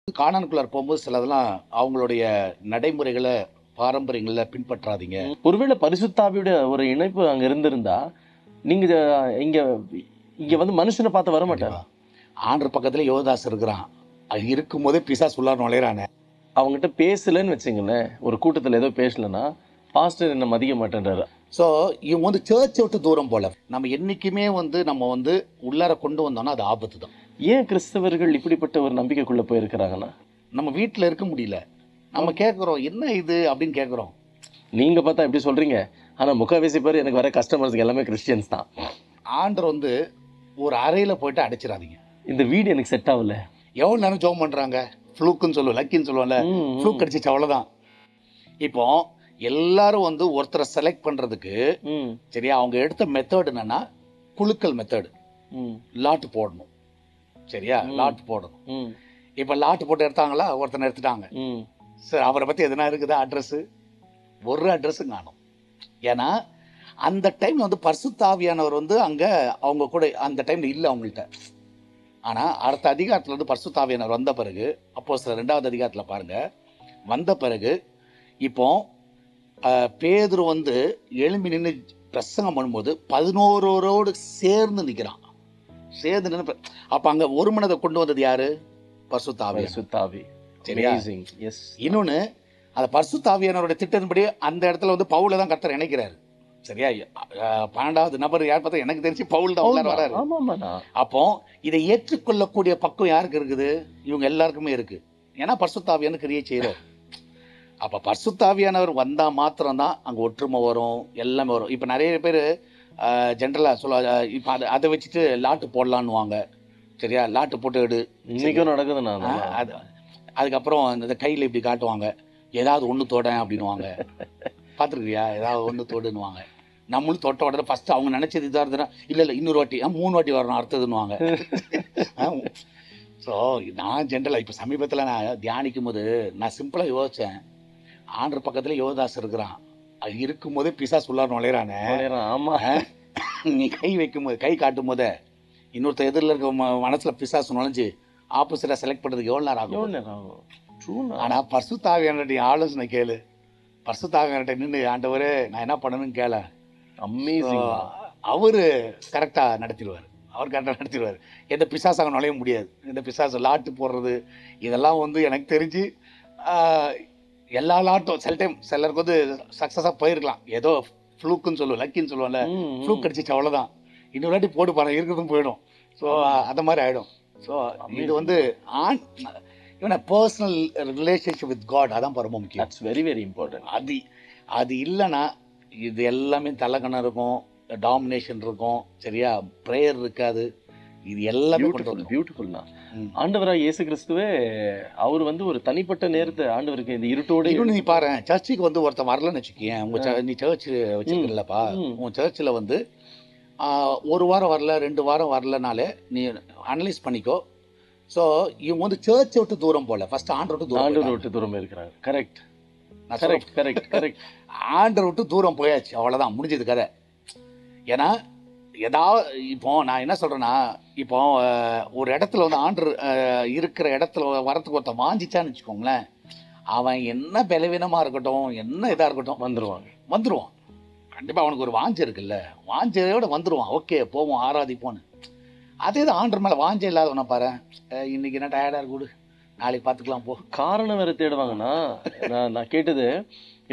காணானுக்குள்ளார போகும்போது சிலதெல்லாம் அவங்களுடைய நடைமுறைகள, பாரம்பரியங்கள பின்பற்றாதீங்க. ஒருவேளை பரிசுத்தாவியோட ஒரு இணைப்பு அங்க இருந்திருந்தா, நீங்க இங்க இங்க வந்து மனுஷன பார்த்து வரமாட்டாரு. ஆண்டவர் பக்கத்துல யோகதாஸ் இருக்கிறான். அது இருக்கும்போதே பிசாசு உள்ளார நுழையிறானே. அவங்ககிட்ட பேசலன்னு வச்சுங்களேன், ஒரு கூட்டத்துல ஏதோ பேசலன்னா, பாஸ்டர் என்ன மதிக்க மாட்டேன்றாரு. ஸோ இவங்க வந்து சர்ச்சை விட்டு தூரம் போல. நம்ம என்னைக்குமே நம்ம உள்ளார கொண்டு வந்தோம்னா அது ஆபத்து தான். ஏன் கிறிஸ்தவர்கள் இப்படிப்பட்ட ஒரு நம்பிக்கைக்குள்ள போயிருக்கிறாங்கன்னா? நம்ம வீட்ல இருக்க முடியல. நம்ம கேட்குறோம், என்ன இது அப்படின்னு கேட்குறோம். நீங்க பார்த்தா எப்படி சொல்றீங்க? ஆனா முக்காவாசி பேர் எனக்கு வர கஸ்டமர்ஸ் எல்லாமே கிறிஸ்டியன்ஸ் தான். ஆண்டவர் வந்து ஒரு அறையில போயிட்டு அடைச்சிடாதீங்க. இந்த வீடு எனக்கு செட் ஆகல. எவ்வளோ நேரம் ஜெபம் பண்றாங்க? ஃப்ளூக்குன்னு சொல்லுவோம், லக்கின்னு சொல்லுவோம்ல. ஃப்ளூக் அடிச்சிச்சு அவ்வளோதான். இப்போ எல்லாரும் வந்து ஒருத்தரை செலக்ட் பண்றதுக்கு சரியா அவங்க எடுத்த மெத்தட் என்னன்னா குழுக்கள் மெத்தட். லாட் போடணும். சரியா லாட் போடணும். இப்போ லாட் போட்டு எடுத்தாங்களா, ஒருத்தனை எடுத்துட்டாங்க. சரி, அவரை பத்தி எதுனா இருக்குதா அட்ரஸ்? ஒரு அட்ரஸும் காணும். ஏன்னா அந்த டைம்ல வந்து பரிசுத்த ஆவியானவர் வந்து அங்க அவங்க கூட அந்த டைம்ல இல்லை அவங்கள்ட்ட. ஆனா அடுத்த அதிகாரத்துல வந்து பரிசுத்த ஆவியானவர் வந்த பிறகு, அப்போஸ்தலர் 2வது அதிகாரத்துல பாருங்க, வந்த பிறகு இப்போ பேதுரு வந்து எழும்பி நின்று பிரசங்கம் பண்ணும்போது 11 சேர்ந்து நிற்கிறான். சேர்ந்து நின்று அப்ப அங்க ஒரு மனதை கொண்டு வந்தது யாரு? பரிசுத்த ஆவி. சரியா? இன்னொன்னு அந்த பரிசுத்த ஆவியானவருடைய திட்டத்தின்படி அந்த இடத்துல வந்து பவுல தான் கர்த்தர் இணைக்கிறாரு. சரியா? 12வது நபர் யார் பார்த்தா எனக்கு தெரிஞ்சு பவுல் தான் உள்ளார வராரு. அப்போ இதை ஏற்றுக்கொள்ளக்கூடிய பக்கம் யாருக்கு இருக்குது? இவங்க எல்லாருக்குமே இருக்கு. ஏன்னா பரிசுத்த ஆவியான கிரியை செய்யறாரு. அப்ப பரிசுத்த ஆவியானவர் வந்தா மாத்திரம்தான் அங்க ஒற்றுமை வரும், எல்லாமே வரும். இப்ப நிறைய பேர் ஜென்ரலா சொல்ல, இப்ப அதை வச்சுட்டு லாட்டு போடலான்னு. சரியா? லாட்டு போட்டு எடு. இன்னைக்கும் நடக்குதுண்ணா. அதுக்கப்புறம் இந்த கையில இப்படி காட்டுவாங்க, ஏதாவது ஒண்ணு தொட அப்படின்னுவாங்க. பார்த்துருக்கியா? ஏதாவது ஒண்ணு தொடுன்னுவாங்க. நம்மளும் தொட்ட உடனே ஃபர்ஸ்ட் அவங்க நினைச்சது இதா இருந்ததுன்னா, இல்ல இன்னொரு வாட்டி 3 வாட்டி வரணும் அடுத்ததுன்னுவாங்க. ஸோ நான் ஜென்ரலா இப்ப சமீபத்தில் நான் தியானிக்கும் போது நான் சிம்பிளா யோசிச்சேன், ஆண்டவர் பக்கத்துல யோகதாஸ் இருக்கிறான். அது இருக்கும்போதே பிசாசு உள்ளார நுழையிறானே. நீ கை வைக்கும்போது, கை காட்டும் போதே இன்னொருத்த எதிரில் இருக்க மனசுல பிசாசு நுழைஞ்சு ஆப்போசிட்டா செலக்ட் பண்றதுக்கு எவ்வளவு நேரம் ஆகும்? ஆனா பரிசுத்த ஆவியானவருடைய ஆலோசனை கேளு. பரிசுத்த ஆவியானவர்கிட்ட நின்று, ஆண்டவரே நான் என்ன பண்ணணும்னு கேள. அவரு கரெக்டா நடத்திடுவார். எந்த பிசாசாக நுழைய முடியாது. இந்த பிசாசு லாட்டு போடுறது இதெல்லாம் வந்து எனக்கு தெரிஞ்சு எல்லா லாட்டும் சில டைம் சிலருக்கு வந்து சக்ஸஸாக போயிருக்கலாம். ஏதோ ஃப்ளூக்குன்னு சொல்லுவோம், லக்கின்னு சொல்லுவோம்ல. ஃப்ளூக் அடிச்சிச்சு அவ்வளோதான். இன்னொரு வாட்டி போட்டு பாருங்க, இருக்கிறதும் போயிடும். ஸோ அந்த மாதிரி ஆகிடும். ஸோ இது வந்து பர்சனல் ரிலேஷன்ஷிப் வித் காட், அதான் ரொம்ப முக்கியம். That's very very important. அது இல்லைன்னா இது எல்லாமே தலைக்கணம் இருக்கும், டாமினேஷன் இருக்கும். சரியா? ப்ரேயர் இருக்காது. இது எல்லாமே பியூட்டிஃபுல் தான். ஆண்டவராக இயேசு கிறிஸ்துவே அவர் வந்து ஒரு தனிப்பட்ட நேரத்தை ஆண்டவருக்கு இந்த இருட்டோட நீ பாரு, சர்ச்சுக்கு வந்து ஒருத்தன் வரலன்னு வச்சுக்கேன். நீ சர்ச் வச்சுக்கலப்பா, உன் சர்ச்சில் வந்து 1 வாரம் வரல, 2 வாரம் வரலனாலே நீ அனலைஸ் பண்ணிக்கோ. ஸோ இவங்க வந்து சர்ச்சை விட்டு தூரம் போல, ஃபர்ஸ்ட் ஆண்டவர் விட்டு தூரம் இருக்கிறாங்க. கரெக்ட். ஆண்டவர் விட்டு தூரம் போயாச்சு, அவ்வளோதான், முடிஞ்சது கதை. ஏன்னா ஏதாவது இப்போ நான் என்ன சொல்றேன்னா, இப்போ ஒரு இடத்துல வந்து ஆண்டர் இருக்கிற இடத்துல வரத்துக்கு ஒருத்தன் வாஞ்சிச்சான்னு வச்சுக்கோங்களேன், அவன் என்ன பலவீனமா இருக்கட்டும், என்ன இதா இருக்கட்டும், வந்துருவான். கண்டிப்பா அவனுக்கு ஒரு வாஞ்சை இருக்குல்ல, வாஞ்சையோட வந்துருவான். ஓகே போவோம் ஆராதிப்போன்னு. அதே தான் ஆண்டர் மேல வாஞ்சை இல்லாதவனை பாரு, இன்னைக்கு என்ன டயர்டா இருக்குது, நாளைக்கு பார்த்துக்கலாம் போ. காரணம் வேற தேடுவாங்கன்னா, நான் கேட்டது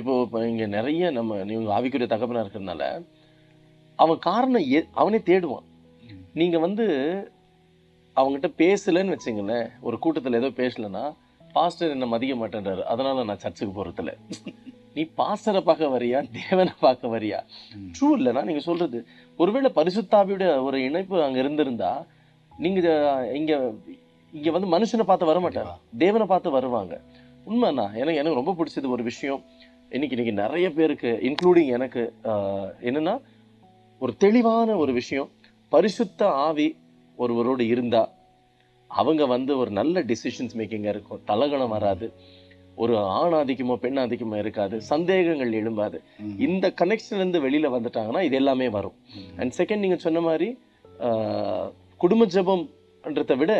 இப்போ இங்க நிறைய நீங்க ஆவிக்குரிய தகப்பனா இருக்கிறதுனால அவன் காரணம் அவனே தேடுவான். நீங்க வந்து அவங்ககிட்ட பேசலன்னு வச்சுங்களேன், ஒரு கூட்டத்தில் ஏதோ பேசலன்னா, பாஸ்டர் என்ன மதிக்க மாட்டேன்றாரு, அதனால நான் சர்ச்சுக்கு போறதில்ல. நீ பாஸ்டரை பார்க்க வரியா, தேவனை பார்க்க வரியா? ட்ரூ இல்லைன்னா நீங்க சொல்றது. ஒருவேளை பரிசுத்தாவியோட ஒரு இணைப்பு அங்க இருந்திருந்தா, நீங்க இங்க இங்க வந்து மனுஷனை பார்த்து வரமாட்டாங்க, தேவனை பார்த்து வருவாங்க. உண்மைண்ணா. எனக்கு ரொம்ப பிடிச்சது ஒரு விஷயம், இன்னைக்கு நிறைய பேருக்கு இன்க்ளூடிங் எனக்கு என்னன்னா, ஒரு தெளிவான ஒரு விஷயம், பரிசுத்த ஆவி ஒருவரோடு இருந்தா அவங்க வந்து ஒரு நல்ல டிசிஷன்ஸ் மேக்கிங்கா இருக்கும், தலகணம் வராது, ஒரு ஆண் ஆதிக்கமோ பெண் ஆதிக்கமோ இருக்காது, சந்தேகங்கள் எழும்பாது. இந்த கனெக்ஷன்ல இருந்து வெளியில வந்துட்டாங்கன்னா இது எல்லாமே வரும். அண்ட் செகண்ட், நீங்க சொன்ன மாதிரி குடும்ப ஜெபம்ன்றதை விட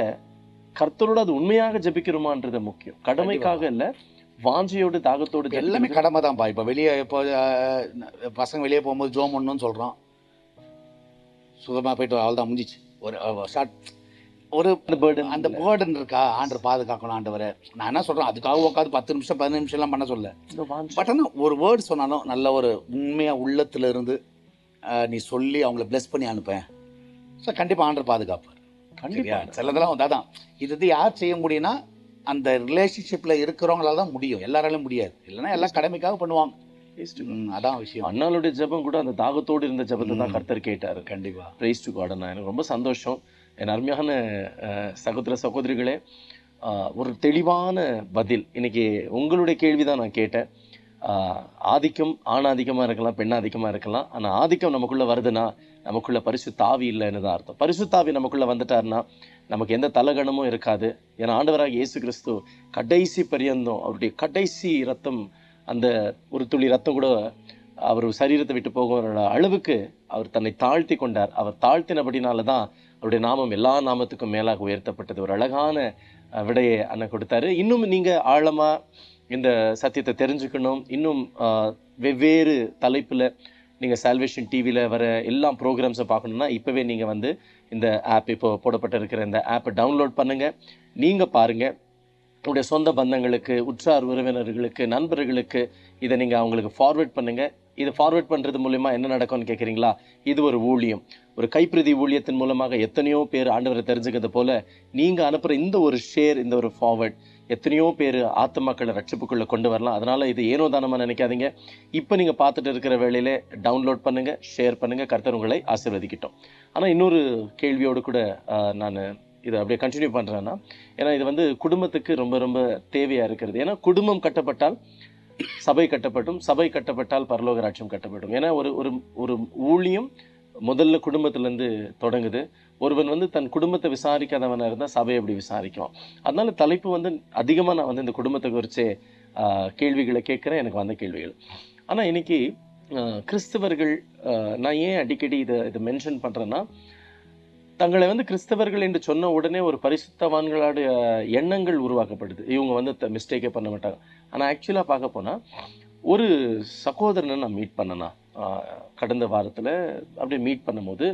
கர்த்தரோட அது உண்மையாக ஜெபிக்கிறோமான்றது முக்கியம். கடமைக்காக இல்ல, வாஞ்சையோடு தாகத்தோடு எல்லாமே கடமை தான்ப்பா. இப்போ வெளியே இப்போ பசங்க வெளியே போகும்போது ஜோம் பண்ணணும்னு சொல்கிறோம், சுகமாக போயிட்டு அவ்வளோதான் முடிஞ்சிச்சு. ஒரு ஷார்ட் ஒரு அந்த பேர்டன் இருக்கா, ஆண்டர் பாதுகாக்கணும் ஆண்டவரை. நான் என்ன சொல்கிறேன், அதுக்காக உட்காந்து 10 நிமிஷம் 15 நிமிஷம்லாம் பண்ண சொல்ல. பட் ஆனால் ஒரு வேர்டு சொன்னாலும் நல்ல ஒரு உண்மையாக உள்ளத்துல இருந்து நீ சொல்லி அவங்கள பிளஸ் பண்ணி அனுப்பேன். ஸோ கண்டிப்பாக ஆண்டர் பாதுகாப்பார். கண்டிப்பாக சிலதெல்லாம் அதான் இது யார் செய்ய முடியும்னா அந்த ரிலேஷன்ஷிப்பில் இருக்கிறவங்களால தான் முடியும், எல்லாராலையும் முடியாது. இல்லைன்னா எல்லாம் கடமைக்காக பண்ணுவாங்க. அதான் விஷயம். அண்ணாளுடைய ஜெபம் கூட அந்த தாகத்தோடு இருந்த ஜெபத்தை தான் கர்த்தர் கேட்டார். கண்டிப்பா. Praise to god. எனக்கு ரொம்ப சந்தோஷம். என் அருமையான சகோதர சகோதரிகளே, ஒரு தெளிவான பதில். இன்னைக்கு உங்களுடைய கேள்வி தான் நான் கேட்டேன். ஆதிக்கம் ஆணாதிக்கமாக இருக்கலாம், பெண்ணாதிக்கமாக இருக்கலாம். ஆனால் ஆதிக்கம் நமக்குள்ளே வருதுன்னா நமக்குள்ள பரிசுத்த ஆவி இல்லைன்னு தான் அர்த்தம். பரிசுத்த ஆவி நமக்குள்ளே வந்துட்டாருன்னா நமக்கு எந்த தலகணமும் இருக்காது. ஏன்னா ஆண்டவராக இயேசு கிறிஸ்து கடைசி பரியந்தம் அவருடைய கடைசி ரத்தம், அந்த ஒரு துளி ரத்தம் கூட அவர் சரீரத்தை விட்டு போகிற அளவுக்கு அவர் தன்னை தாழ்த்தி கொண்டார். அவர் தாழ்த்தினபடினால தான் அவருடைய நாமம் எல்லா நாமத்துக்கும் மேலாக உயர்த்தப்பட்டது. ஒரு அழகான விடையை அண்ணன் கொடுத்தாரு. இன்னும் நீங்கள் ஆழமாக இந்த சத்தியத்தை தெரிஞ்சுக்கணும், இன்னும் வெவ்வேறு தலைப்பில் நீங்கள் சால்வேஷன் டிவியில் வர எல்லா ப்ரோக்ராம்ஸை பார்க்கணுன்னா இப்போவே நீங்கள் வந்து இந்த ஆப், இப்போ போடப்பட்டிருக்கிற இந்த ஆப்பை டவுன்லோட் பண்ணுங்கள். நீங்கள் பாருங்கள், உங்களுடைய சொந்த பந்தங்களுக்கு, உற்றார் உறவினர்களுக்கு, நண்பர்களுக்கு இதை நீங்கள் அவங்களுக்கு ஃபார்வேர்ட் பண்ணுங்கள். இது ஃபார்வேர்ட் பண்ணுறது மூலமா என்ன நடக்கும்னு கேட்குறீங்களா? இது ஒரு ஊழியம், ஒரு கைப்பிரதி ஊழியத்தின் மூலமாக எத்தனையோ பேர் ஆண்டவரை தெரிஞ்சுக்கிறது போல நீங்கள் அனுப்புகிற இந்த ஒரு ஷேர், இந்த ஒரு ஃபார்வர்ட் எத்தனையோ பேர் ஆத்துமாக்களை ரட்சிப்புக்குள்ளே கொண்டு வரலாம். அதனால் இது ஏனோ தானமாக நினைக்காதீங்க. இப்போ நீங்கள் பார்த்துட்டு இருக்கிற வேளையிலே டவுன்லோட் பண்ணுங்கள், ஷேர் பண்ணுங்கள். கர்த்தர் உங்களை ஆசீர்வதிக்கட்டும். ஆனால் இன்னொரு கேள்வியோடு கூட நான் இதை அப்படியே கண்டினியூ பண்ணுறேன்னா, ஏன்னா இது வந்து குடும்பத்துக்கு ரொம்ப ரொம்ப தேவையாக இருக்கிறது. ஏன்னா குடும்பம் கட்டப்பட்டால் சபை கட்டப்பட்டும், சபை கட்டப்பட்டால் பரலோக ராஜ்யம் கட்டப்படும். ஏன்னா ஒரு ஒரு ஒரு ஊழியம் முதல்ல குடும்பத்திலேருந்து தொடங்குது. ஒருவன் வந்து தன் குடும்பத்தை விசாரிக்காதவனாக இருந்தால் சபையை எப்படி விசாரிக்கும்? அதனால தலைப்பு வந்து அதிகமாக நான் வந்து இந்த குடும்பத்தை குறித்து கேள்விகளை கேட்குறேன், எனக்கு வந்த கேள்விகள். ஆனால் இன்னைக்கு கிறிஸ்தவர்கள், நான் ஏன் அடிக்கடி இதை மென்ஷன் பண்ணுறேன்னா, தங்களை வந்து கிறிஸ்தவர்கள் என்று சொன்ன உடனே ஒரு பரிசுத்தவான்களுடைய எண்ணங்கள் உருவாக்கப்படுது. இவங்க வந்து மிஸ்டேக்கே பண்ண மாட்டாங்க. ஆனால் ஆக்சுவலாக பார்க்க போனால் ஒரு சகோதரனை நான் மீட் பண்ணேன்னா கடந்த வாரத்தில் அப்படியே மீட் பண்ணும்போது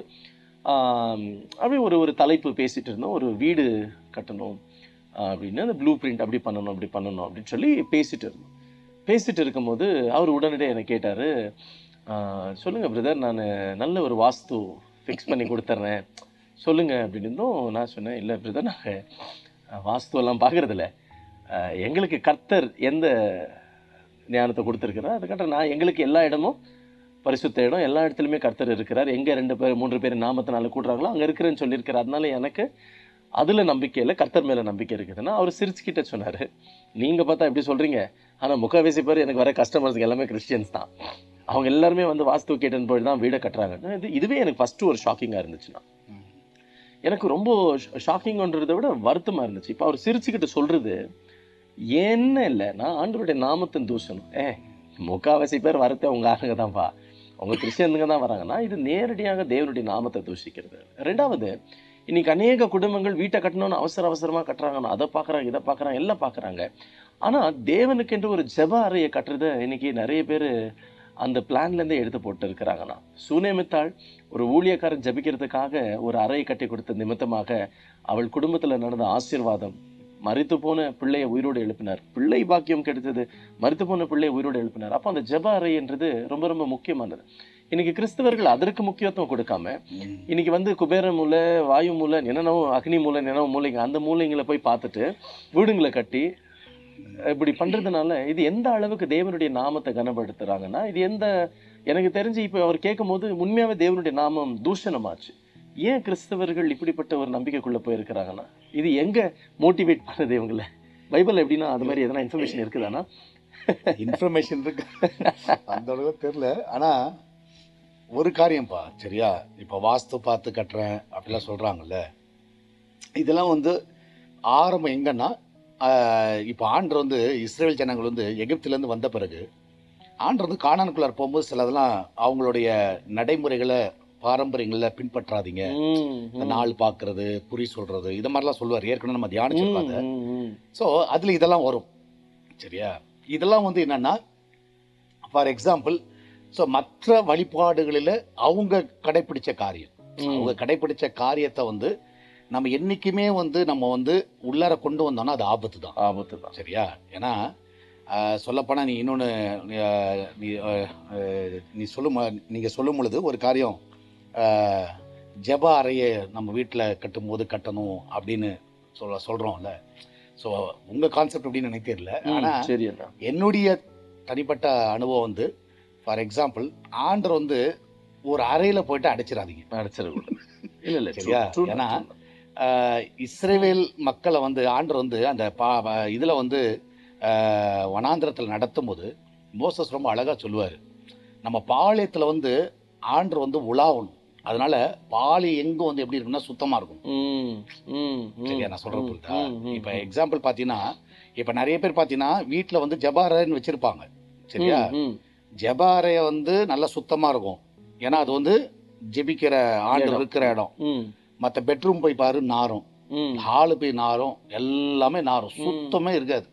அப்படியே ஒரு தலைப்பு பேசிகிட்டு இருந்தோம். ஒரு வீடு கட்டணும் அப்படின்னு, அந்த ப்ளூ பிரிண்ட் அப்படி பண்ணணும் அப்படின்னு சொல்லி பேசிகிட்டு இருக்கும்போது அவர் உடனடியாக என்னை கேட்டார், சொல்லுங்கள் பிரதர், நான் நல்ல ஒரு வாஸ்து ஃபிக்ஸ் பண்ணி கொடுத்துட்றேன் சொல்லுங்கள் அப்படின்னு இருந்தோம். நான் சொன்னேன், இல்லை பிரதர், நாங்கள் வாஸ்துவெல்லாம் பார்க்குறதில்ல, எங்களுக்கு கர்த்தர் எந்த ஞானத்தை கொடுத்துருக்குறா அதுக்காக நான் எங்களுக்கு எல்லா இடமும் பரிசுத்த இடம், எல்லா இடத்துலையுமே கர்த்தர் இருக்கிறார். எங்கே 2 பேர் 3 பேர் நாமத்தினால கூடுறாங்களோ அங்கே இருக்கிறேன்னு சொல்லியிருக்கிறார். அதனால எனக்கு அதில் நம்பிக்கை இல்லை, கர்த்தர் மேலே நம்பிக்கை இருக்குதுன்னா அவர் சிரிச்சுக்கிட்ட சொன்னார், நீங்கள் பார்த்தா எப்படி சொல்கிறீங்க, ஆனால் முக்கால்வாசி பேர் எனக்கு வர கஸ்டமர்ஸுக்கு எல்லாமே கிறிஸ்டியன்ஸ் தான். அவங்க எல்லாருமே வந்து வாஸ்து கேட்டுன்னு போய் தான் வீடை கட்டுறாங்க. இதுவே எனக்கு ஃபஸ்ட்டு ஒரு ஷாக்கிங்காக இருந்துச்சுன்னா, எனக்கு ரொம்ப ஷாக்கிங்ன்றதை விட வருத்தமாக இருந்துச்சு. இப்போ அவர் சிரிச்சுக்கிட்டு சொல்கிறது என்ன இல்லைன்னா, ஆண்டவருடைய நாமத்தின் தூஷணம். முக்கால்வாசி பேர் வரத்தை உங்கள் ஆளுங்க தான்ப்பா, அவங்க கிறிஸ்டியனுங்க தான் வராங்கன்னா இது நேரடியாக தேவனுடைய நாமத்தை தூஷிக்கிறது. 2வது, இன்னைக்கு அநேக குடும்பங்கள் வீட்டை கட்டணும்னு அவசரமாக கட்டுறாங்கன்னா அதை பார்க்குறாங்க, இதை பார்க்குறாங்க, எல்லாம் பார்க்குறாங்க. ஆனால் தேவனுக்கென்று ஒரு ஜெப அறையை கட்டுறதை இன்னைக்கு நிறைய பேர் அந்த பிளான்லேருந்தே எடுத்து போட்டு இருக்கிறாங்கன்னா, சூனேமித்தாள் ஒரு ஊழியக்காரன் ஜபிக்கிறதுக்காக ஒரு அறையை கட்டி கொடுத்த நிமித்தமாக அவள் குடும்பத்தில் நடந்த ஆசீர்வாதம், மரித்து போன பிள்ளையை உயிரோடு எழுப்பினார், பிள்ளை பாக்கியம் கிடைத்தது, மரித்து போன பிள்ளையை உயிரோடு எழுப்பினார். அப்போ அந்த ஜெப அறைன்றது ரொம்ப ரொம்ப முக்கியமானது. இன்னைக்கு கிறிஸ்தவர்கள் அதற்கு முக்கியத்துவம் கொடுக்காம இன்னைக்கு வந்து குபேர மூலை, வாயு மூலை, என்னென்னவோ அக்னி மூலை, என்னென்னவோ மூலைங்க, அந்த மூலைங்களை போய் பார்த்துட்டு வீடுங்களை கட்டி இப்படி பண்றதுனால இது எந்த அளவுக்கு தேவனுடைய நாமத்தை கனப்படுத்துறாங்கன்னா, இது எனக்கு தெரிஞ்சு இப்போ அவர் கேட்கும் போது உண்மையாவே தேவனுடைய நாமம் தூஷணமாச்சு. ஏன் கிறிஸ்தவர்கள் இப்படிப்பட்ட ஒரு நம்பிக்கைக்குள்ள போயிருக்கிறாங்கன்னா, இது எங்க மோட்டிவேட் பண்ணுது இவங்கள? பைபிள் எப்படின்னா அது மாதிரி எதனா இன்ஃபர்மேஷன் இருக்குதானா? இன்ஃபர்மேஷன் இருக்கு, அந்த அளவுக்கு தெரியல. ஆனா ஒரு காரியம்ப்பா, சரியா, இப்போ வாஸ்து பார்த்து கட்டுறேன் அப்படிலாம் சொல்றாங்கல்ல, இதெல்லாம் வந்து ஆரம்பம் எங்கன்னா, இப்போ ஆண்டர் வந்து இஸ்ரேல் ஜனங்கள் வந்து எகிப்திலேருந்து வந்த பிறகு ஆண்டர் வந்து கானானுக்குள்ளார் போகும்போது சிலதெல்லாம் அவங்களுடைய நடைமுறைகளை பாரம்பரியங்களை பின்பற்றாதீங்க. இந்த நாள் பார்க்கறது, குறி சொல்றது, இது மாதிரிலாம் சொல்லுவார். ஏற்கனவே நம்ம தியானிச்சிருக்காங்க. ஸோ அதில் இதெல்லாம் வரும். சரியா? இதெல்லாம் வந்து என்னன்னா, ஃபார் எக்ஸாம்பிள், ஸோ மற்ற வழிபாடுகளில் அவங்க கடைப்பிடிச்ச காரியம், அவங்க கடைப்பிடிச்ச காரியத்தை வந்து நம்ம என்றைக்குமே வந்து நம்ம வந்து உள்ளார கொண்டு வந்தோம்னா அது ஆபத்து தான். சரியா? ஏன்னா சொல்லப்போனால் நீ இன்னொன்று நீ நீங்கள் சொல்லும் பொழுது ஒரு காரியம், ஜெப அறையை நம்ம வீட்டில் கட்டும்போது கட்டணும் அப்படின்னு சொல்கிறோம்ல. ஸோ உங்கள் கான்செப்ட் அப்படின்னு எனக்கு தெரியல. ஆனால் என்னுடைய தனிப்பட்ட அனுபவம் வந்து, ஃபார் எக்ஸாம்பிள், ஆண்டர் வந்து ஒரு அறையில் போயிட்டு அடைச்சிடாதீங்க. இல்லை சரியா? ஏன்னா இஸ்ரவேல் மக்களை வந்து ஆண்டர் வந்து அந்த இதில் வந்து வனாந்திரத்தில் நடத்தும் போது மோசஸ் ரொம்ப அழகாக சொல்லுவார், நம்ம பாளையத்தில் வந்து ஆண்டர் வந்து உலாவணும். அதனால பாலி எங்கும் வந்து எப்படி இருக்குன்னா சுத்தமாக இருக்கும். சரியா நான் சொல்கிறது புரியுதா? இப்போ எக்ஸாம்பிள் பார்த்தீங்கன்னா, இப்போ நிறைய பேர் பார்த்தீங்கன்னா வீட்டில் வந்து ஜபாரைன்னு வச்சுருப்பாங்க. சரியா? ஜபாரையை வந்து நல்லா சுத்தமாக இருக்கும். ஏன்னா அது வந்து ஜெபிக்கிற ஆண்டர் இருக்கிற இடம். மற்ற பெட்ரூம் போய் பாரு நாரும், ஹாலு போய் நாரும், எல்லாமே நாரும், சுத்தமே இருக்காது.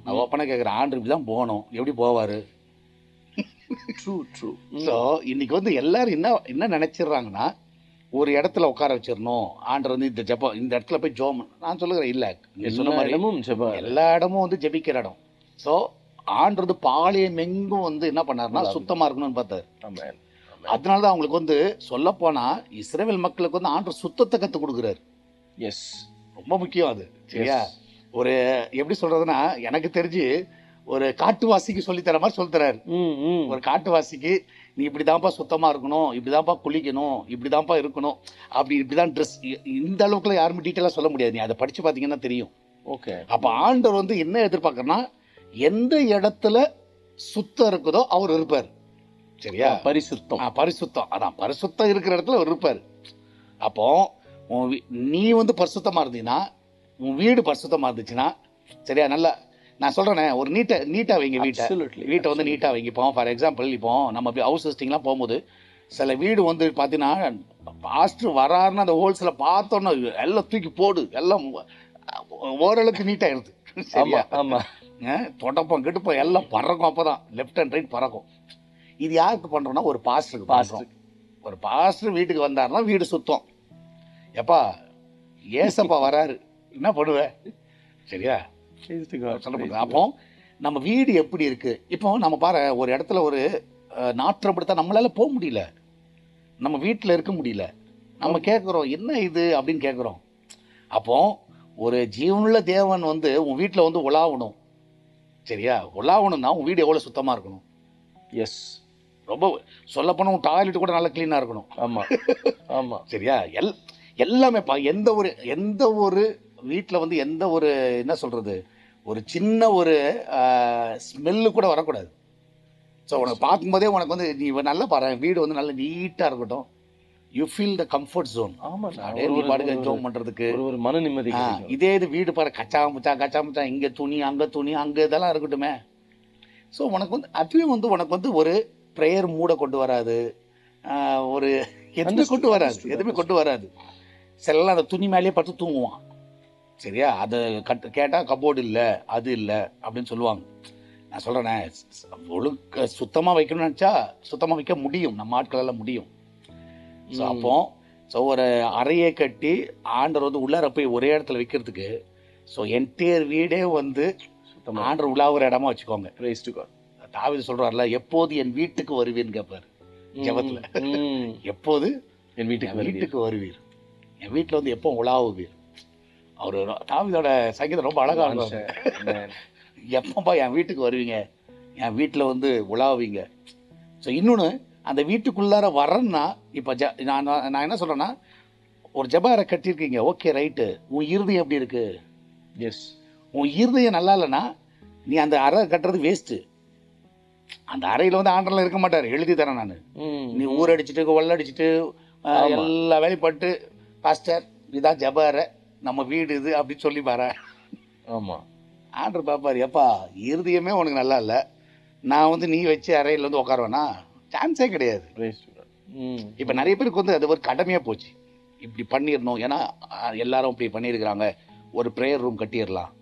நான் ஓப்பனாக கேட்குறேன், ஆண்டர் இப்படி தான் போகணும், எப்படி போவார்? ஸோ இன்னைக்கு வந்து எல்லாரும் என்ன நினைச்சிடுறாங்கன்னா, ஒரு இடத்துல உட்கார வச்சிடணும், ஆண்டர் வந்து இந்த இடத்துல போய் ஜோம். நான் சொல்லுகிறேன், இல்லை, நீ சொன்ன மாதிரி எல்லா இடமும் வந்து ஜெபிக்கிற இடம். ஸோ ஆண்டர் வந்து பாளையம் எங்கும் வந்து என்ன பண்ணாருன்னா சுத்தமாக இருக்கணும்னு பார்த்தாரு. அதனால தான் அவங்களுக்கு வந்து சொல்ல போனா இஸ்ரவேல் மக்களுக்கு வந்து ஆண்டர் சுத்தத்தை கற்றுக் கொடுக்குறாரு. எஸ், ரொம்ப முக்கியம் அது. சரியா? ஒரு எப்படி சொல்றதுன்னா, எனக்கு தெரிஞ்சு ஒரு காட்டுவாசிக்கு சொல்லித்தர மாதிரி சொல்லித்தராரு. ஒரு காட்டுவாசிக்கு நீ இப்படிதான்ப்பா சுத்தமா இருக்கணும், இப்படிதான்ப்பா குளிக்கணும், இப்படிதான்ப்பா இருக்கணும், இப்படிதான் ட்ரெஸ். இந்த அளவுக்குலாம் யாருமே டீட்டெயிலாக சொல்ல முடியாது. நீ அதை படிச்சு பார்த்தீங்கன்னா தெரியும். ஓகே. அப்ப ஆண்டவர் வந்து என்ன எதிர்பார்க்கறனா, எந்த இடத்துல சுத்தம் இருக்குதோ அவர் இருப்பார். சரியா? பரிசுத்தம் அதான், பரிசுத்தம் இருக்கிற இடத்துல அவர் இருப்பார். அப்போ நீ வந்து பரிசுத்தமா இருந்தீங்கன்னா, உன் வீடு பரிசுத்தமா இருந்துச்சுன்னா, சரியா? நல்லா நான் சொல்றேனே, ஒரு நீட்டா வைங்க வீட்டை வந்து நீட்டா வைங்க. இப்போ ஃபார் எக்ஸாம்பிள், இப்போ நம்ம ஹவுஸ் விசிட்டிங்லாம் போகும்போது சில வீடு வந்து பார்த்தீங்கன்னா, பாஸ்டர் வராருன்னு அந்த ஹோல்ஸில் பார்த்தோன்னா எல்லாம் தூக்கி போடு, எல்லாம் ஓரளவுக்கு நீட்டாக இருது. சரியா? தொடப்பம் கிட்டப்போம் எல்லாம் பறக்கும். அப்போதான் லெஃப்ட் அண்ட் ரைட் பறக்கும். இது யாருக்கு பண்ணுறோன்னா, ஒரு பாஸ்டருக்கு. ஒரு பாஸ்டர் வீட்டுக்கு வந்தாருன்னா வீடு சுத்தம். எப்பா ஏசப்பா வராரு, என்ன பண்ணுவேன்? சரியா? அப்போ நம்ம வீடு எப்படி இருக்கு? இப்போ நம்ம பாரு, ஒரு இடத்துல ஒரு நாற்றம் படுத்தா நம்மளால போக முடியல, நம்ம வீட்டில் இருக்க முடியல. நம்ம கேட்குறோம், என்ன இது அப்படின்னு கேட்குறோம். அப்போ ஒரு ஜீவனுள்ள தேவன் வந்து உன் வீட்டில் வந்து உலாவணும். சரியா? உலாவணும்னா உன் வீடு எவ்வளோ சுத்தமாக இருக்கணும்? எஸ், ரொம்ப சொல்ல போனால் உன் டாய்லெட் கூட நல்லா க்ளீனாக இருக்கணும். ஆமாம். சரியா? எல்லாமே எந்த ஒரு வீட்டில் வந்து எந்த ஒரு என்ன சொல்கிறது, ஒரு சின்ன ஒரு ஸ்மெல்லு கூட வரக்கூடாது. ஸோ உனக்கு பார்க்கும்போதே உனக்கு வந்து நீ நல்லா பாரு, வீடு வந்து நல்லா நீட்டாக இருக்கட்டும். You feel the comfort zone. பாடுங்க ஜோம் பண்ணுறதுக்கு ஒரு மன நிம்மதி. இதே இது வீடு பாரு, கச்சா முச்சா இங்கே துணி அங்கே இதெல்லாம் இருக்கட்டுமே. ஸோ உனக்கு வந்து அதுவே வந்து உனக்கு வந்து ஒரு ப்ரேயர் மூட கொண்டு வராது, ஒரு எதுவுமே கொண்டு வராது. சிலலாம் அந்த துணி மேலேயே படுத்து தூங்குவான். சரியா? அதை கேட்டால் கபோர்டு இல்லை, அது இல்லை அப்படின்னு சொல்லுவாங்க. நான் சொல்கிறேனே, ஒழுக்க சுத்தமாக வைக்கணும்னு நினச்சா சுத்தமாக வைக்க முடியும், நம்ம ஆட்களெல்லாம் முடியும். ஸோ அப்போ ஒரு அறையை கட்டி ஆண்டர் வந்து உள்ளார போய் ஒரே இடத்துல வைக்கிறதுக்கு, ஸோ என்டையர் வீடே வந்து ஆண்டர் உலாவுற இடமா வச்சுக்கோங்க. தாவீது சொல்றாருல, எப்போது என் வீட்டுக்கு வருவீன்னு கேட்பாரு ஜெபத்துல. எப்போது என் வீட்டுக்கு வருவீர், என் வீட்டில் வந்து எப்போ உலாவுவீர். அவரு தாவீதோட சங்கீதம் ரொம்ப அழகா இருக்கும். எப்பப்பா என் வீட்டுக்கு வருவீங்க, என் வீட்டில் வந்து உலாவுவீங்க. ஸோ இன்னொன்று, அந்த வீட்டுக்குள்ளார வரேன்னா, இப்போ நான் என்ன சொல்கிறேன்னா, ஒரு ஜெபாரை கட்டியிருக்கீங்க, ஓகே ரைட்டு, உன் இருதயம் எப்படி இருக்கு? எஸ், உன் இருதயம் நல்லா இல்லைன்னா நீ அந்த அறை கட்டுறது வேஸ்ட்டு. அந்த அறையில் வந்து ஆண்டர்லாம் இருக்க மாட்டார், எழுதி தரேன் நான். நீ ஊரடிச்சிட்டு வெள்ளடிச்சிட்டு எல்லா வேலையும் பட்டு, பாஸ்டர் இதான் ஜெபாரை, நம்ம வீடு இது அப்படின்னு சொல்லி பாரு. ஆமாம், ஆண்டர் பார்ப்பார், எப்பா இருதயமே உனக்கு நல்லா இல்லை, நான் வந்து நீ வச்சு அறையில் வந்து உட்காருவேனா? சான்ஸே கிடையாது. இப்ப நிறைய பேருக்கு வந்து அது ஒரு கடமையா போச்சு, இப்படி பண்ணிடணும். ஏன்னா எல்லாரும் இப்படி பண்ணியிருக்கிறாங்க, ஒரு ப்ரேயர் ரூம் கட்டிடலாம்.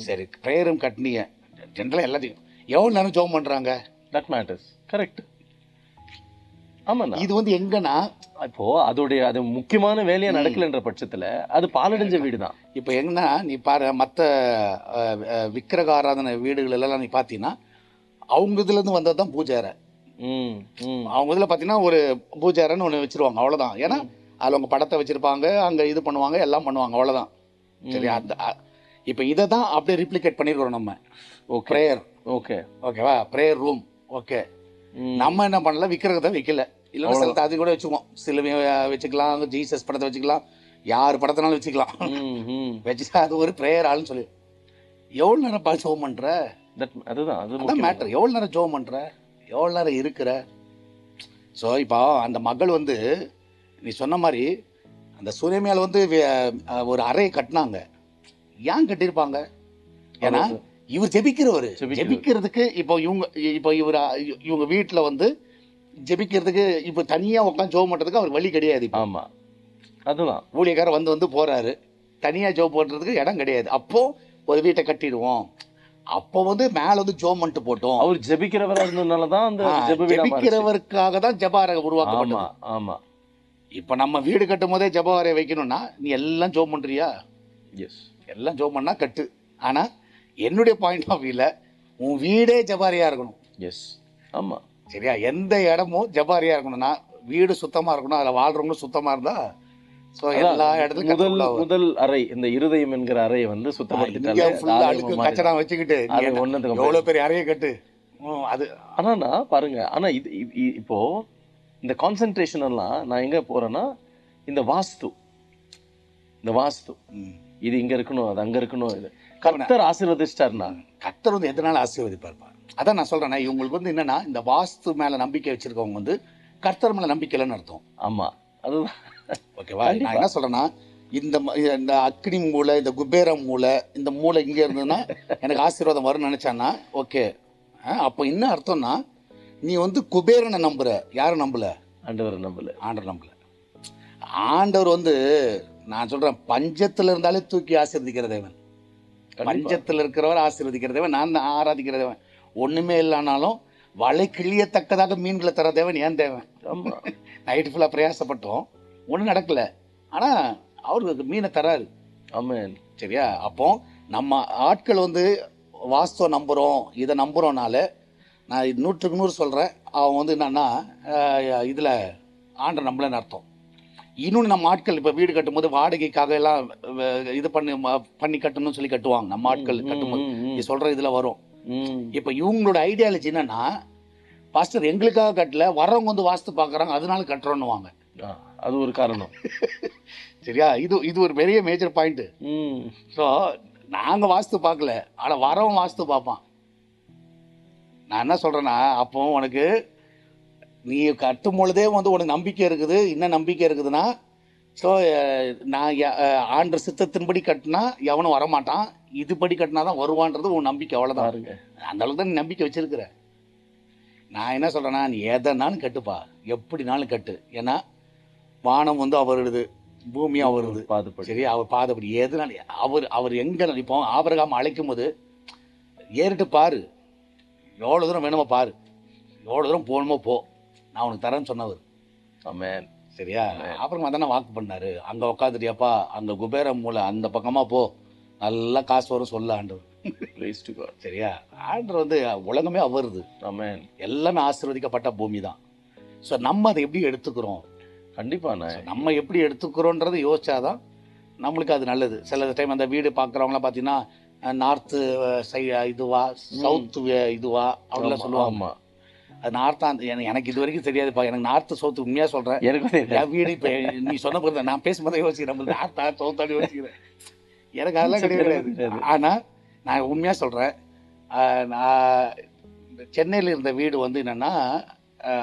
சரி, ப்ரேயர் ரூம் கட்டினீங்க, ஜென்ரலா எல்லாத்தையும் எவ்வளவு நேரம் ஜெபம் பண்றாங்க? That matters. கரெக்ட். ஆமாண்ணா. இது வந்து எங்கன்னா இப்போ அது முக்கியமான வேலையா நடக்கலன்ற பட்சத்துல அது பாலடைஞ்ச வீடு தான். இப்போ எங்கன்னா நீ பாரு, மற்ற விக்கிரக ஆராதனை வீடுகள் எல்லாம் நீ பார்த்தீங்கன்னா அவங்க இதுல இருந்து வந்தது தான் பூஜை அறை. அவங்க இதுல பார்த்தீங்கன்னா ஒரு பூஜை அறைன்னு ஒன்று வச்சிருவாங்க, அவ்வளோதான். ஏன்னா அதில் அவங்க படத்தை வச்சிருப்பாங்க, அங்கே இது பண்ணுவாங்க, எல்லாம் பண்ணுவாங்க, அவ்வளோதான். சரி, அந்த இப்போ இதை தான் அப்படியே ரிப்ளிகேட் பண்ணிருக்கிறோம் நம்ம. ப்ரேயர், ஓகேவா, ப்ரேயர் ரூம், ஓகே. நம்ம என்ன பண்ணல, விக்கிரகத்தை வைக்கல, இல்லைன்னா சில அது கூட வச்சுக்குவோம், சிலுவையை வச்சுக்கலாம், ஜீசஸ் படத்தை வச்சுக்கலாம், யார் படத்தினாலும் வச்சுக்கலாம். வச்சுட்டா அது ஒரு ப்ரேயர் ஆளுன்னு சொல்லி எவ்வளோ நேரம் ஜெபம் பண்ற? அதுதான் மேட்டர். எவ்வளோ நேரம் ஜெபம் பண்ற, எவ்வளோ நேரம் இருக்கிற? ஸோ இப்போ அந்த மகள் வந்து நீ சொன்ன மாதிரி அந்த சூரியமையால் வந்து ஒரு அறையை கட்டினாங்க. ஏன் கட்டியிருப்பாங்க? ஏன்னா இவர் ஜெபிக்கிறவர், ஜெபிக்கிறதுக்கு இப்போ இவங்க வீட்டில் வந்து ஜெபிக்கிறதுக்கு இப்போ தனியாக உட்காந்து ஜெபம் பண்ணுறதுக்கு அவர் வழி கிடையாது. ஆமாம், அதுதான். ஊழியக்காரர் வந்து போகிறாரு, தனியாக ஜெபம் பண்ணுறதுக்கு இடம் கிடையாது. அப்போது ஒரு வீட்டை கட்டிடுவோம், அப்போ வந்து மேலே வந்து ஜெபம் பண்ணிட்டு போட்டோம். அவர் ஜெபிக்கிறவராக இருந்ததுனால தான் அந்த ஜெபிக்கிறவருக்காக தான் ஜெப அறை உருவாக்கப்பட்டது. ஆமாம். இப்போ நம்ம வீடு கட்டும் போதே ஜெப அறை வைக்கணும்னா நீ எல்லாம் ஜெபம் பண்ணுறியா? எஸ், எல்லாம் ஜெபம் பண்ணா கட்டு. ஆனால் என்னுடைய பாயிண்ட் ஆஃப் வியூவில் உன் வீடே ஜெபாரியாக இருக்கணும். எஸ், ஆமாம், சரியா? எந்த இடமும் ஜெபாரியாக இருக்கணும்னா வீடு சுத்தமாக இருக்கணும், அதில் வாழ்றவங்களும் சுத்தமாக இருந்தா ஸோ எல்லா இடத்துலையும் முதல் அறை, இந்த இருதயம் என்கிற அறையை வந்து சுத்தப்படுத்திட்டு கச்சடா வச்சுக்கிட்டு எவ்வளோ பெரிய அறையை கட்டு அது. ஆனா பாருங்க, ஆனா இது இப்போ இந்த கான்சென்ட்ரேஷன் எல்லாம் நான் எங்க போறேன்னா இந்த வாஸ்து இது இங்க இருக்கணும், அது அங்க இருக்கணும். இது கர்த்தர் ஆசீர்வதிச்சிட்டாருன்னா கர்த்தர் வந்து எதனால ஆசீர்வதிப்பார்? அதான் நான் சொல்றேன், இவங்களுக்கு வந்து என்னன்னா இந்த வாஸ்து மேல நம்பிக்கை வச்சிருக்கவங்க வந்து கர்த்தர் மேல நம்பிக்கை இல்லைன்னு அர்த்தம். ஆமா, அதுதான். ஓகேவா? நான் என்ன சொல்றேன்னா இந்த அக்னி மூளை, இந்த குபேரம் மூளை, இந்த மூளை இங்கே இருந்ததுன்னா எனக்கு ஆசீர்வாதம் வரும்னு நினைச்சான்னா ஓகே. அப்போ என்ன அர்த்தம்னா நீ வந்து குபேரனை நம்புற, யாரும் நம்பல, ஆண்டவர் நம்பல. ஆண்டவர் வந்து நான் சொல்றேன், பஞ்சத்துல இருந்தாலே தூக்கி ஆசீர்வதிக்கிற தேவன், பஞ்சத்துல இருக்கிறவர் ஆசீர்வதிக்கிற தேவன், நான் தான் ஆராதிக்கிற தேவன். ஒண்ணுமே இல்லைனாலும் வலை கிழியத்தக்கதாக மீன்களை தர தேவன் ஏன் தேவன். நைட்டு ஃபுல்லாக பிரயாசப்பட்டோம், ஒன்றும் நடக்கல, ஆனால் அவருக்கு மீனை தராரு. ஆமாம், சரியா? அப்போ நம்ம ஆட்கள் வந்து வாஸ்துவ நம்புகிறோம், இதை நம்புகிறோம்னால நான் 100க்கு 100 சொல்கிறேன், அவன் வந்து என்னன்னா இதில் ஆண்டை நம்பலன்னு அர்த்தம். இன்னொன்று, நம்ம ஆட்கள் இப்போ வீடு கட்டும்போது வாடகைக்காக எல்லாம் இது பண்ணி கட்டணும்னு சொல்லி கட்டுவாங்க. நம்ம ஆட்கள் கட்டும்போது நீ சொல்கிற இதில் வரும். இப்போ இவங்களோட ஐடியாலஜி என்னன்னா, பாஸ்டர் எங்களுக்காக கட்டல, வரவங்க வந்து வாஸ்து பார்க்குறாங்க அதனால கட்டுறோன்னுவாங்க. அது ஒரு காரணம். சரியா? இது ஒரு பெரிய மேஜர் பாயிண்ட். ஸோ நாங்கள் வாஸ்து பார்க்கல, ஆனால் வரவன் வாஸ்து பார்ப்பான். நான் என்ன சொல்கிறேன்னா, அப்போ உனக்கு நீ கட்டும் பொழுதே வந்து உனக்கு நம்பிக்கை இருக்குது. என்ன நம்பிக்கை இருக்குதுன்னா, ஸோ நான் ஆண்டு சித்தத்தின்படி கட்டினா எவனும் வரமாட்டான், இதுபடி கட்டினா தான் வருவான்றது உன் நம்பிக்கை, அவ்வளோதான். அந்த அளவுக்கு தான் நீ நம்பிக்கை வச்சிருக்கிற. நான் என்ன சொல்கிறேன்னா, நீ எதனாலும் கட்டுப்பா, எப்படினாலும் கட்டு. ஏன்னா வானம் வந்து அவருது, பூமி அவருது, சரி? அவர் பாதப்படி எதுனாலும் அவர் எங்கே இப்போ ஆபிரகாம் அழைக்கும் போது ஏறிட்டு பாரு, எவ்வளோ தூரம் வேணுமோ பாரு, எவ்வளோ தூரம் போகணுமோ போ, நான் உனக்கு தரேன்னு சொன்னவர். ஆமென். சரியா? அப்புறமா தானே வாக்கு பண்ணாரு, அங்கே உட்காந்துட்டியாப்பா, அங்கே குபேரம் மூலை அந்த பக்கமாக போ, நல்லா காசு வரும் சொல்ல ஆண்டவர். சரியா? ஆண்டவர் வந்து உலகமே அவருது. ஆமென். எல்லாமே ஆசீர்வதிக்கப்பட்ட பூமி தான். ஸோ நம்ம அதை எப்படி எடுத்துக்கிறோம்? கண்டிப்பா நம்ம எப்படி எடுத்துக்கிறோன்றது யோசிச்சாதான் நம்மளுக்கு அது நல்லது. சில டைம் அந்த வீடு பார்க்குறவங்களாம் பார்த்தீங்கன்னா நார்த்து இதுவா சவுத்து இதுவா அப்படிலாம் சொல்லுவாங்க. அது நார்த்தா, எனக்கு இது வரைக்கும் தெரியாதுப்பா. எனக்கு நார்த்து சவுத்து உண்மையாக சொல்கிறேன், எனக்கு வீடு இப்போ நீ சொன்ன பிறகு நான் பேசும்போதே யோசிக்கிறேன், நம்ம நார்த்தா சவுத்தாடி யோசிக்கிறேன். எனக்கு அதெல்லாம் கிடையாது. ஆனால் நான் உண்மையாக சொல்கிறேன், நான் சென்னையில் இருந்த வீடு வந்து என்னென்னா,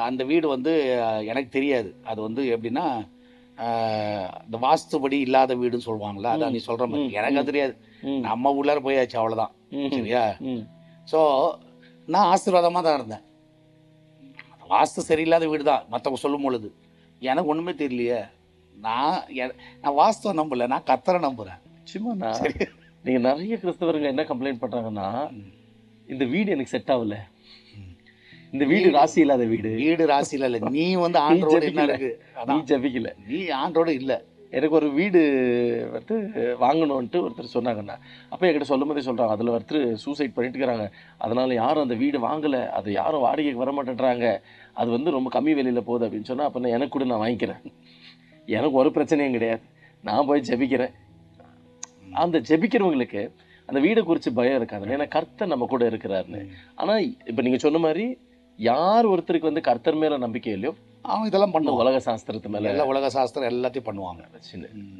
அந்த வீடு வந்து எனக்கு தெரியாது. அது வந்து எப்படின்னா இந்த வாஸ்துபடி இல்லாத வீடுன்னு சொல்லுவாங்களா, அதான் நீ சொல்கிற மாதிரி எனக்கு அது தெரியாது. நம்ம உள்ளார போயாச்சு, அவ்வளோதான். சரியா? ஸோ நான் ஆசீர்வாதமாக தான் இருந்தேன். வாஸ்து சரியில்லாத வீடு தான் மற்றவங்க சொல்லும் பொழுது. எனக்கு ஒன்றுமே தெரியலையே. நான் வாஸ்துவை நம்பல, நான் கர்த்தரை நம்புகிறேன். நிச்சயமா நீங்க நிறைய கிறிஸ்தவர்கள் என்ன கம்ப்ளைண்ட் பண்றாங்கன்னா, இந்த வீடு எனக்கு செட் ஆகல, இந்த வீடு ராசி இல்லாத வீடு. வீடு ராசியில் இல்லை, நீ வந்து ஆண்டரோடு என்ன இருக்கு, நீ ஜபிக்கல, நீ ஆண்டரோடு இல்லை. எனக்கு ஒரு வீடு வந்து வாங்கணும்ன்ட்டு ஒருத்தர் சொன்னாங்கண்ணா. அப்போ என்கிட்ட சொல்லும் போதே சொல்கிறாங்க, அதில் ஒருத்தர் சூசைட் பண்ணிட்டு இருக்கிறாங்க, அதனால் யாரும் அந்த வீடு வாங்கலை, அது யாரும் வாடகைக்கு வர மாட்டேன்றாங்க, அது வந்து ரொம்ப கம்மி விலையில் போகுது அப்படின்னு சொன்னால், அப்போ எனக்கு கூட நான் வாங்கிக்கிறேன், எனக்கு ஒரு பிரச்சனையும் கிடையாது, நான் போய் ஜெபிக்கிறேன். அந்த ஜெபிக்கிறவங்களுக்கு அந்த வீடை குறித்து பயம் இருக்காது, ஏன்னா கர்த்தர் நம்ம கூட இருக்கிறாருன்னு. ஆனால் இப்போ நீங்கள் சொன்ன மாதிரி யார் ஒருத்தருக்கு வந்து கர்த்தர் மேலே நம்பிக்கை இல்லையோ அவன் இதெல்லாம் பண்ணுவான். உலக சாஸ்திரத்து மேலே எல்லாம் உலக சாஸ்திரம் எல்லாத்தையும் பண்ணுவாங்க.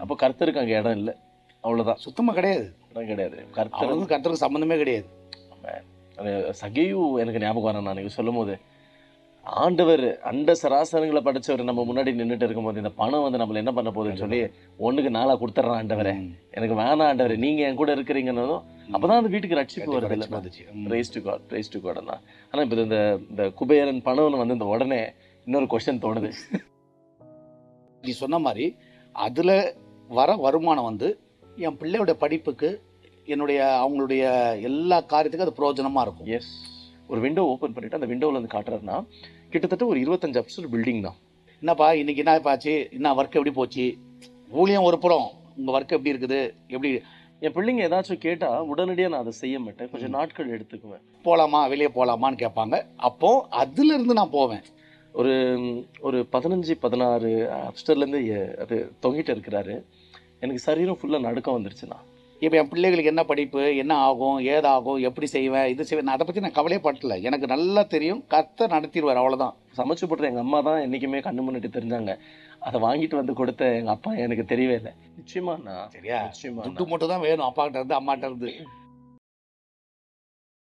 அப்போ கர்த்தருக்கு அங்கே இடம் இல்லை, அவ்வளோதான். சுத்தமாக கிடையாது, இடம் கிடையாது. கர்த்தருக்கு சம்மந்தமே கிடையாது. சகையு எனக்கு ஞாபகம் வரேன், நான் நீங்கள் சொல்லும் போது ஆண்டவர் அண்ட சராசரங்களை படித்தவர் நம்ம முன்னாடி நின்றுட்டு இருக்கும்போது இந்த பணம் வந்து நம்மளை என்ன பண்ண போகுதுன்னு சொல்லி 1க்கு 4 கொடுத்துட்றான், ஆண்டவரே எனக்கு வேணாம் ஆண்டவரே, நீங்கள் என் கூட இருக்கிறீங்கன்னதும் அப்போ தான் அந்த வீட்டுக்கு ரட்சிப்பு வருது இல்லை. Praise to god, praise to god. ஆனால் இப்போ இந்த குபேரன் பணம்னு வந்து இந்த உடனே இன்னொரு கொஸ்டின் தோணுது. நீ சொன்ன மாதிரி அதில் வர வருமானம் வந்து என் பிள்ளையோட படிப்புக்கு, அவங்களுடைய எல்லா காரியத்துக்கும் அது பிரயோஜனமாக இருக்கும். எஸ், ஒரு விண்டோ ஓப்பன் பண்ணிவிட்டு அந்த விண்டோவில் வந்து காட்டுறாருன்னா கிட்டத்தட்ட ஒரு 25 அப்ஸ்டர் பில்டிங் தான். என்னப்பா இன்னைக்கு என்ன ஆச்சு, என்ன ஒர்க் எப்படி போச்சு, ஊழியம் ஒரு புறம், உங்கள் ஒர்க் எப்படி இருக்குது, எப்படி. என் பிள்ளைங்க ஏதாச்சும் கேட்டால் உடனடியாக நான் அதை செய்ய மாட்டேன், கொஞ்சம் நாட்கள் எடுத்துக்குவேன். போகலாமா, வெளியே போகலாமான்னு கேட்பாங்க, அப்போது அதுலேருந்து நான் போவேன். ஒரு 15-16 அப்ஸ்டர்லேருந்து அது தொங்கிட்டு இருக்கிறாரு. எனக்கு சரீரம் ஃபுல்லாக நடுக்கம் வந்துருச்சுண்ணா. இப்போ என் பிள்ளைகளுக்கு என்ன படிப்பு, என்ன ஆகும், ஏதாகும், எப்படி செய்வேன், இது செய்வேன், அதை பற்றி நான் கவலையே படல. எனக்கு நல்லா தெரியும், கர்த்தர் நடத்திடுவார், அவ்வளோதான். சமைச்சு போடுற எங்கள் அம்மா தான் என்றைக்குமே கண்ணு முன்னாடி தெரிஞ்சாங்க, அதை வாங்கிட்டு வந்து கொடுத்த எங்கள் அப்பா எனக்கு தெரியவே இல்லை. நிச்சயமாண்ணா, சரியா, நிச்சயமா துட்டு மட்டும் தான் வேணும் அப்பாக்கிட்ட இருந்து அம்மாட்ட இருந்து.